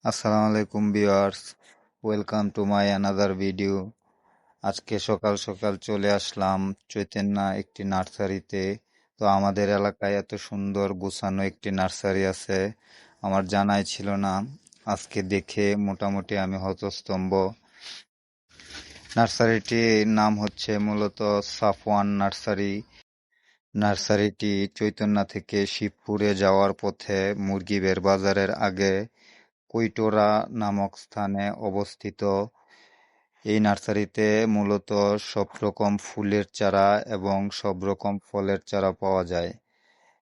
আসসালামু আলাইকুম viewers, welcome to my another video. আজকে সকাল সকাল চলে আসলাম চৈতন্যা একটি নার্সারিতে। তো আমাদের এলাকায় এত সুন্দর গুছানো একটি নার্সারি আছে আমার জানাই ছিল না। আজকে দেখে মোটামুটি আমি হতস্তম্ভ। নার্সারিটির নাম হচ্ছে মূলত সাফওয়ান নার্সারি। নার্সারিটি চৈতন্যা থেকে শিবপুরে যাওয়ার পথে মুরগিবের বাজারের আগে কৈটোরা নামক স্থানে অবস্থিত। এই নার্সারিতে মূলত সব রকম ফুলের চারা এবং সব রকম ফলের চারা পাওয়া যায়।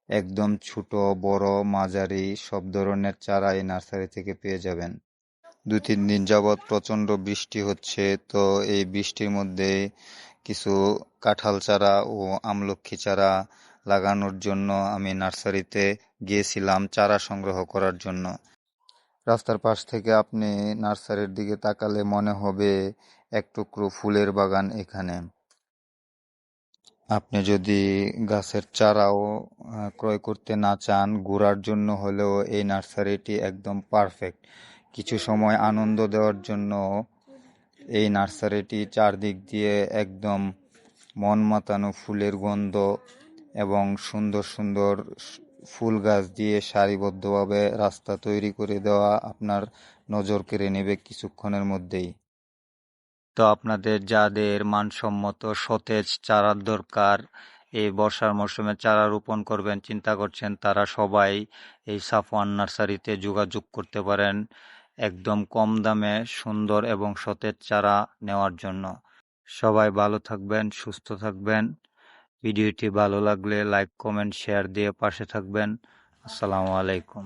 একদম ছোট, বড়, মাঝারি সব ধরনের চারা এই নার্সারি থেকে পেয়ে যাবেন। 2-3 দিন যাবৎ প্রচণ্ড বৃষ্টি হচ্ছে, তো এই বৃষ্টির মধ্যে কিছু কাঁঠাল চারা ও আমলক্ষী চারা লাগানোর জন্য আমি নার্সারিতে গিয়েছিলাম চারা সংগ্রহ করার জন্য। রাস্তার পাশ থেকে আপনি নার্সারির দিকে তাকালে মনে হবে এক টুকরো ফুলের বাগান এখানে। আপনি যদি গাছের চারাও ক্রয় করতে না চান, ঘোরার জন্য হলেও এই নার্সারিটি একদম পারফেক্ট। কিছু সময় আনন্দ দেওয়ার জন্য এই নার্সারিটি চারদিক দিয়ে একদম মন মাতানো ফুলের গন্ধ এবং সুন্দর সুন্দর ফুল গাছ দিয়ে সারিবদ্ধভাবে রাস্তা তৈরি করে দেওয়া আপনার নজর কেড়ে নেবে কিছুক্ষণের মধ্যেই। তো আপনাদের যাদের মানসম্মত সতেজ চারার দরকার, এই বর্ষার মৌসুমে চারা রোপণ করবেন চিন্তা করছেন, তারা সবাই এই সাফওয়ান নার্সারিতে যোগাযোগ করতে পারেন একদম কম দামে সুন্দর এবং সতেজ চারা নেওয়ার জন্য। সবাই ভালো থাকবেন, সুস্থ থাকবেন। ভিডিওটি ভালো লাগলে লাইক, কমেন্ট, শেয়ার দিয়ে পাশে থাকবেন। আসসালামু আলাইকুম।